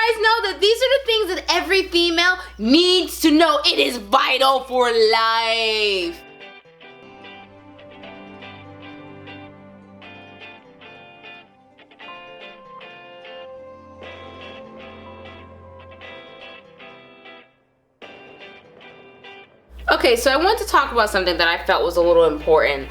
guys know that these are the things that every female needs to know. It is vital for life. Okay, so I want to talk about something that I felt was a little important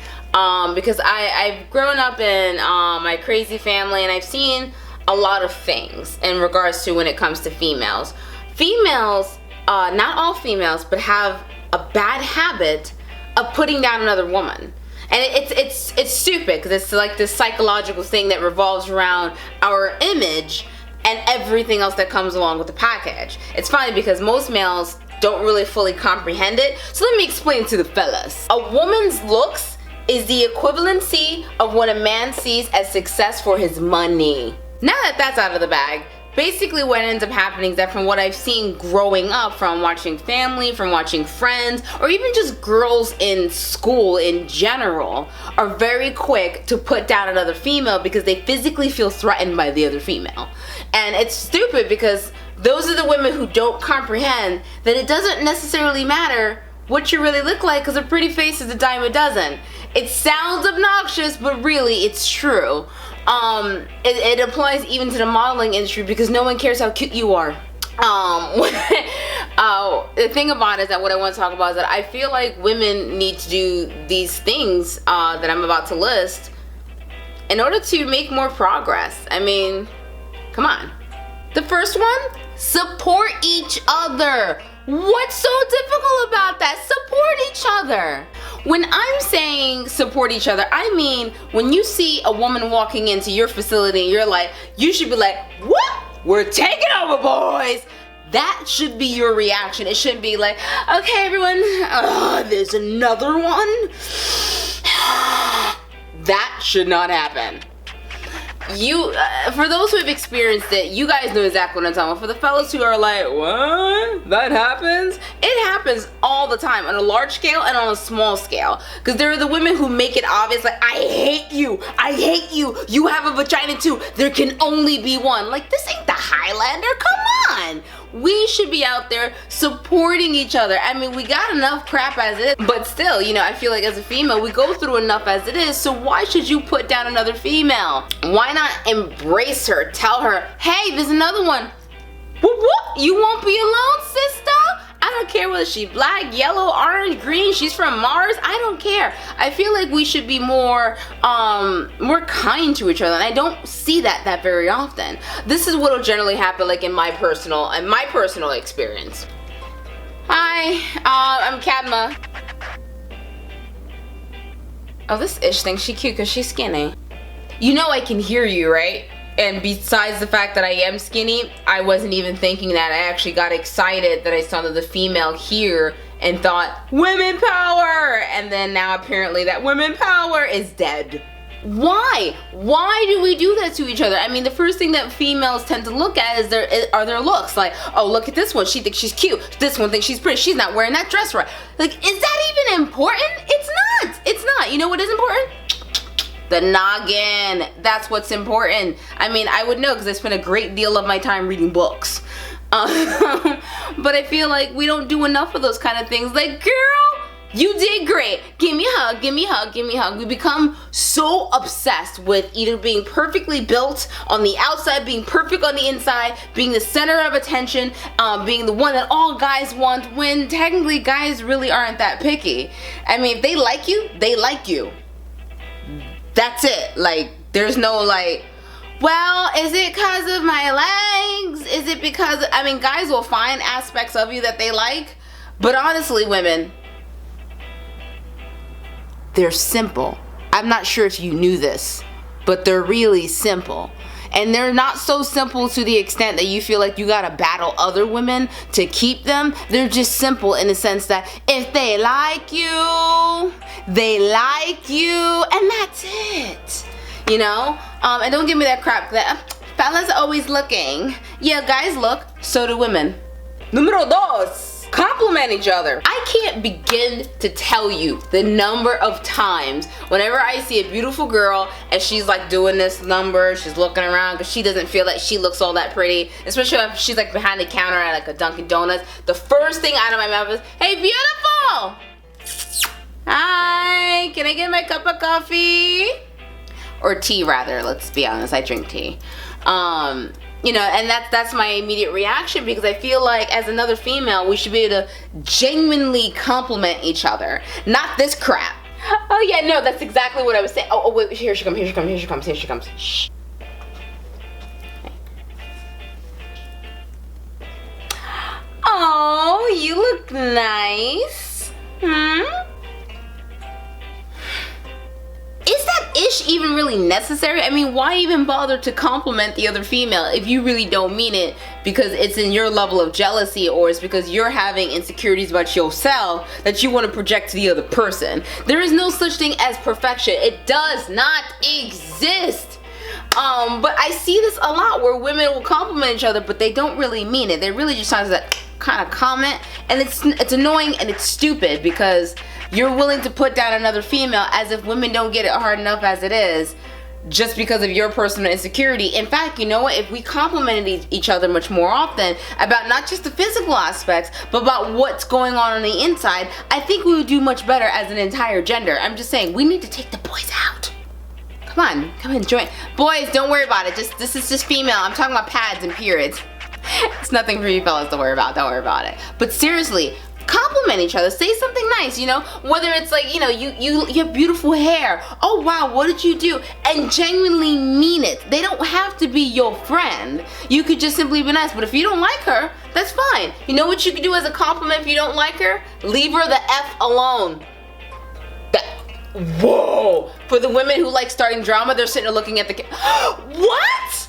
because I've grown up in my crazy family, and I've seen a lot of things in regards to when it comes to females. Females, not all females, but have a bad habit of putting down another woman. And it's stupid because it's like this psychological thing that revolves around our image and everything else that comes along with the package. It's funny because most males don't really fully comprehend it. So let me explain to the fellas. A woman's looks is the equivalency of what a man sees as success for his money. Now that that's out of the bag, basically what ends up happening is that from what I've seen growing up, from watching family, from watching friends, or even just girls in school in general, are very quick to put down another female because they physically feel threatened by the other female. And it's stupid because those are the women who don't comprehend that it doesn't necessarily matter what you really look like, because a pretty face is a dime a dozen. It sounds obnoxious, but really it's true. It applies even to the modeling industry because no one cares how cute you are. The thing about it is that what I want to talk about is that I feel like women need to do these things that I'm about to list in order to make more progress. I mean, come on. The first one, support each other. What's so difficult about that? Support each other. When I'm saying support each other, I mean when you see a woman walking into your facility and you're like, you should be like, what? We're taking over, boys. That should be your reaction. It shouldn't be like, okay, everyone, there's another one. That should not happen. For those who have experienced it, you guys know exactly what I'm talking about. For the fellas who are like, what? That happens? It happens all the time on a large scale and on a small scale. Because there are the women who make it obvious, like, I hate you. I hate you. You have a vagina too. There can only be one. Like, this ain't the Highlander. Come on. We should be out there supporting each other. I mean, we got enough crap as it is, but still, you know, I feel like as a female, we go through enough as it is, so why should you put down another female? Why not embrace her, tell her, hey, there's another one. Whoop, whoop. You won't be alone, sister. I don't care whether she's black, yellow, orange, green, she's from Mars, I don't care. I feel like we should be more kind to each other, and I don't see that very often. This is what'll generally happen, like in my personal experience. Hi, I'm Cadma. Oh, this Ish thinks she's cute because she's skinny. You know I can hear you, right? And besides the fact that I am skinny, I wasn't even thinking that. I actually got excited that I saw the female here and thought, women power! And then now apparently that women power is dead. Why? Why do we do that to each other? I mean, the first thing that females tend to look at is their looks. Like, oh, look at this one. She thinks she's cute. This one thinks she's pretty. She's not wearing that dress right. Like, is that even important? It's not. It's not. You know what is important? The noggin. That's what's important. I mean, I would know because I spent a great deal of my time reading books. But I feel like we don't do enough of those kind of things. Like, girl, you did great. Give me a hug, give me a hug, give me a hug. We become so obsessed with either being perfectly built on the outside, being perfect on the inside, being the center of attention, being the one that all guys want, when technically guys really aren't that picky. I mean, if they like you, they like you. That's it. Like, there's no like, well, is it because of my legs? Is it because, I mean, guys will find aspects of you that they like, but honestly, women, they're simple. I'm not sure if you knew this, but they're really simple. And they're not so simple to the extent that you feel like you gotta battle other women to keep them. They're just simple in the sense that if they like you, they like you, and that's it. You know? And don't give me that crap that fellas are always looking. Yeah, guys look, so do women. Numero dos. compliment each other. I can't begin to tell you the number of times whenever I see a beautiful girl and she's like doing this number, she's looking around because she doesn't feel like she looks all that pretty, especially if she's like behind the counter at like a Dunkin' Donuts. The first thing out of my mouth is, "Hey, beautiful! Hi, can I get my cup of coffee?" Or tea, rather. Let's be honest, I drink tea. You know, and that's my immediate reaction, because I feel like as another female, we should be able to genuinely compliment each other, not this crap. Oh yeah, no, that's exactly what I was saying. Oh wait, here she comes, here she comes, here she comes, here she comes. Shh. Oh, you look nice. Is that ish even really necessary? I mean, why even bother to compliment the other female if you really don't mean it because it's in your level of jealousy, or it's because you're having insecurities about yourself that you want to project to the other person? There is no such thing as perfection. It does not exist. But I see this a lot where women will compliment each other, but they don't really mean it. They really just trying to kind of comment, and it's annoying and it's stupid because you're willing to put down another female as if women don't get it hard enough as it is, just because of your personal insecurity. In fact, you know what? If we complimented each other much more often about not just the physical aspects, but about what's going on the inside, I think we would do much better as an entire gender. I'm just saying, we need to take the boys out. Come on, join. Boys, don't worry about it. This is just female. I'm talking about pads and periods. It's nothing for you fellas to worry about. Don't worry about it. But seriously, compliment each other. Say something nice, you know? Whether it's like, you know, you have beautiful hair. Oh wow, what did you do? And genuinely mean it. They don't have to be your friend. You could just simply be nice. But if you don't like her, that's fine. You know what you could do as a compliment if you don't like her? Leave her the F alone. Whoa! For the women who like starting drama, they're sitting there looking at the What?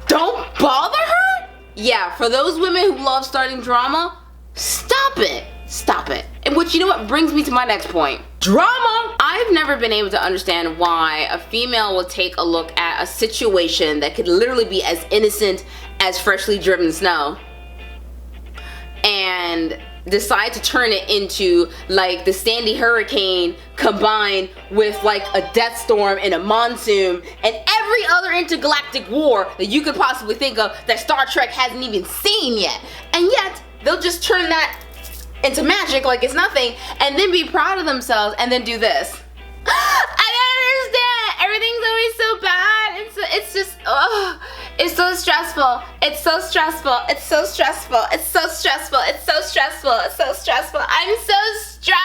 Don't bother her? Yeah, for those women who love starting drama, stop it. Stop it. And you know what brings me to my next point? Drama! I've never been able to understand why a female will take a look at a situation that could literally be as innocent as freshly driven snow and decide to turn it into like the Sandy hurricane combined with like a death storm and a monsoon and every other intergalactic war that you could possibly think of that Star Trek hasn't even seen yet. And yet they'll just turn that into magic like it's nothing and then be proud of themselves and then do this. I don't understand. Everything's always so bad. It's just, oh, it's so stressful. It's so stressful. It's so stressful. It's so stressful. It's so stressful. It's so stressful. I'm so stressed.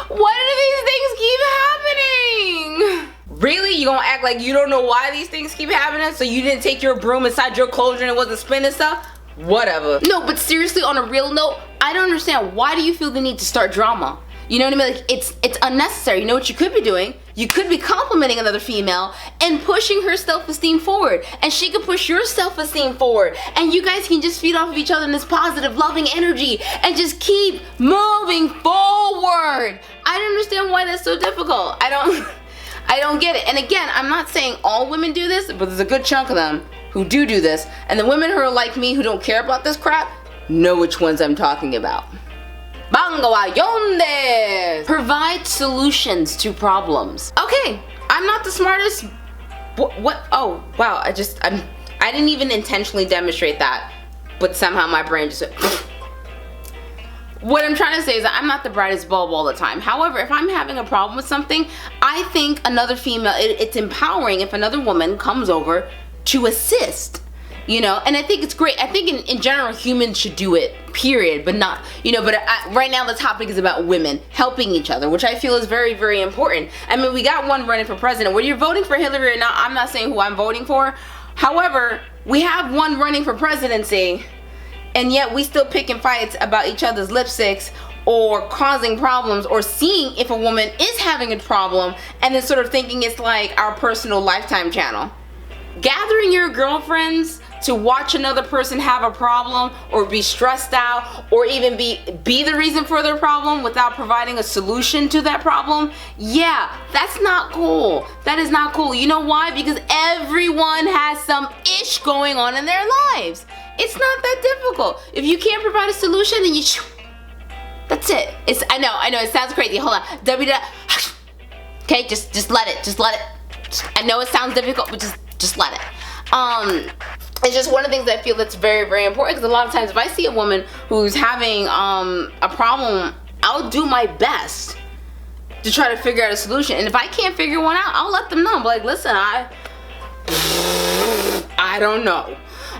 Why do these things keep happening? Really? You gonna act like you don't know why these things keep happening? So you didn't take your broom inside your cauldron and wasn't spinning stuff? Whatever. No, but seriously, on a real note, I don't understand. Why do you feel the need to start drama? You know what I mean? Like, it's unnecessary. You know what you could be doing? You could be complimenting another female and pushing her self-esteem forward. And she can push your self-esteem forward. And you guys can just feed off of each other in this positive, loving energy and just keep moving forward. I don't understand why that's so difficult. I don't get it. And again, I'm not saying all women do this, but there's a good chunk of them who do this. And the women who are like me, who don't care about this crap, know which ones I'm talking about. Provide solutions to problems. Okay, I'm not the smartest. What? Oh, wow. I didn't even intentionally demonstrate that, but somehow my brain just. What I'm trying to say is that I'm not the brightest bulb all the time. However, if I'm having a problem with something, I think another female, it's empowering if another woman comes over to assist. You know, and I think it's great. I think in general humans should do it, period, but not, you know, but right now the topic is about women helping each other, which I feel is very, very important. I mean, we got one running for president. Whether you're voting for Hillary or not, I'm not saying who I'm voting for. However, we have one running for presidency, and yet we still picking fights about each other's lipsticks or causing problems or seeing if a woman is having a problem and then sort of thinking it's like our personal Lifetime channel. Gathering your girlfriends to watch another person have a problem or be stressed out or even be the reason for their problem without providing a solution to that problem, yeah, that's not cool. That is not cool. You know why? Because everyone has some ish going on in their lives. It's not that difficult. If you can't provide a solution, then that's it. I know, it sounds crazy. Hold on. Okay, just let it. I know it sounds difficult, but just let it. It's just one of the things that I feel that's very, very important, because a lot of times if I see a woman who's having a problem, I'll do my best to try to figure out a solution. And if I can't figure one out, I'll let them know. I'm like, listen, I don't know.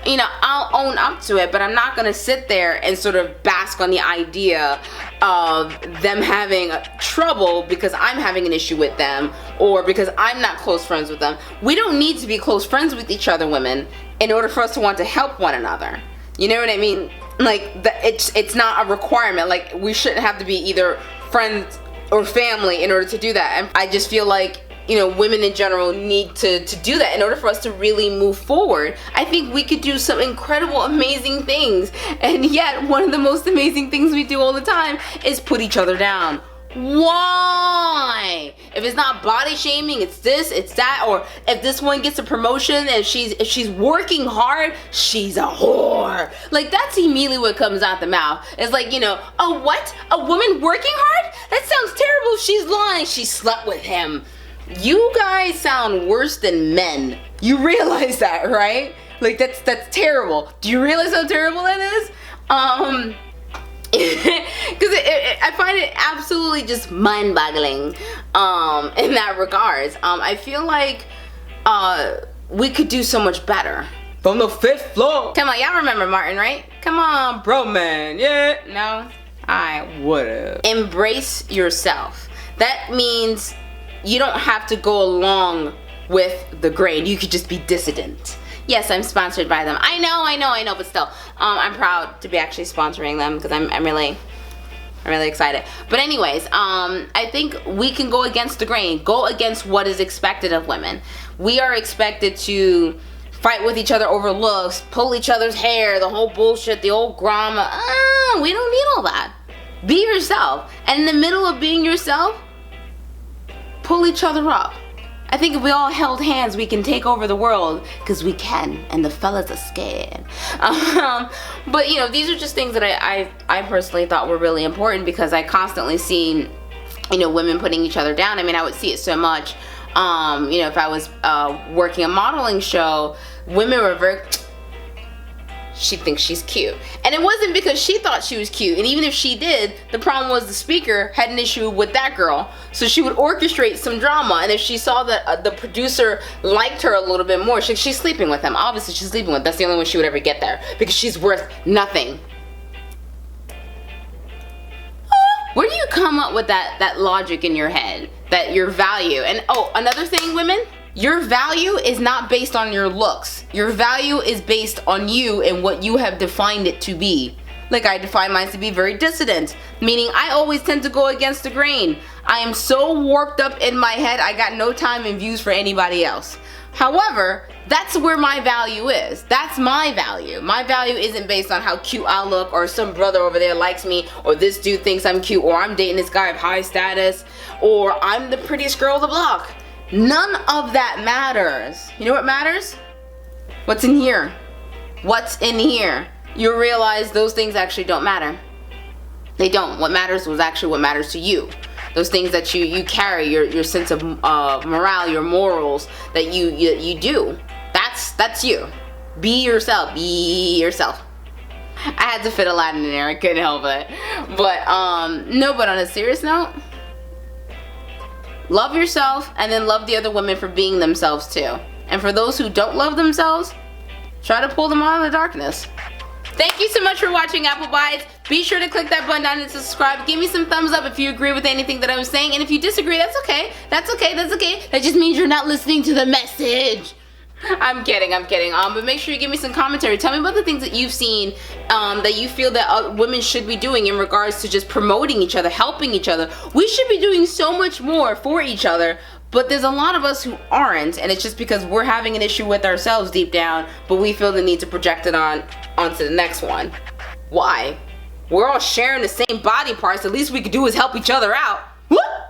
You know, I'll own up to it, but I'm not gonna sit there and sort of bask on the idea of them having trouble because I'm having an issue with them or because I'm not close friends with them. We don't need to be close friends with each other, women, in order for us to want to help one another. You know what I mean? Like, it's not a requirement. Like, we shouldn't have to be either friends or family in order to do that. And I just feel like, you know, women in general need to do that in order for us to really move forward. I think we could do some incredible, amazing things, and yet one of the most amazing things we do all the time is put each other down. Why? If it's not body shaming, it's this, it's that, or if this one gets a promotion and if she's working hard, she's a whore. Like, that's immediately what comes out the mouth. It's like, you know, oh, what? A woman working hard? That sounds terrible. She's lying. She slept with him. You guys sound worse than men. You realize that, right? Like, that's terrible. Do you realize how terrible that is? Because I find it absolutely just mind-boggling in that regards. I feel like we could do so much better. From the 5th floor. Come on, y'all remember Martin, right? Come on, bro, man. Yeah. No? I would've. Embrace yourself. That means you don't have to go along with the grain. You could just be dissident. Yes, I'm sponsored by them. I know, but still, I'm proud to be actually sponsoring them because I'm really excited. But anyways, I think we can go against the grain, go against what is expected of women. We are expected to fight with each other over looks, pull each other's hair, the whole bullshit, the old drama. We don't need all that. Be yourself. And in the middle of being yourself, pull each other up. I think if we all held hands, we can take over the world, because we can, and the fellas are scared. But you know, these are just things that I personally thought were really important, because I constantly see, you know, women putting each other down. I mean, I would see it so much. You know, if I was working a modeling show, women were very, she thinks she's cute. And it wasn't because she thought she was cute. And even if she did, the problem was the speaker had an issue with that girl. So she would orchestrate some drama. And if she saw that the producer liked her a little bit more, she's sleeping with him. Obviously, she's sleeping with him. That's the only way she would ever get there. Because she's worth nothing. Where do you come up with that logic in your head? That your value. And oh, another thing, women. Your value is not based on your looks. Your value is based on you and what you have defined it to be. Like, I define mine to be very dissident, meaning I always tend to go against the grain. I am so warped up in my head, I got no time and views for anybody else. However, that's where my value is. That's my value. My value isn't based on how cute I look, or some brother over there likes me, or this dude thinks I'm cute, or I'm dating this guy of high status, or I'm the prettiest girl on the block. None of that matters. You know what matters? What's in here? What's in here? You'll realize those things actually don't matter. They don't. What matters was actually what matters to you. Those things that you carry, your sense of morale, your morals that you do. That's you. Be yourself. Be yourself. I had to fit Aladdin in there. I couldn't help it. But no. But on a serious note, love yourself, and then love the other women for being themselves too. And for those who don't love themselves, try to pull them out of the darkness. Thank you so much for watching Apple Bites. Be sure to click that button down and subscribe. Give me some thumbs up if you agree with anything that I'm saying. And if you disagree, that's okay. That's okay. That's okay. That just means you're not listening to the message. I'm kidding. But make sure you give me some commentary. Tell me about the things that you've seen that you feel that women should be doing in regards to just promoting each other, helping each other. We should be doing so much more for each other, But there's a lot of us who aren't, and it's just because we're having an issue with ourselves deep down, but we feel the need to project it onto the next one. Why? We're all sharing the same body parts. The least we could do is help each other out. What?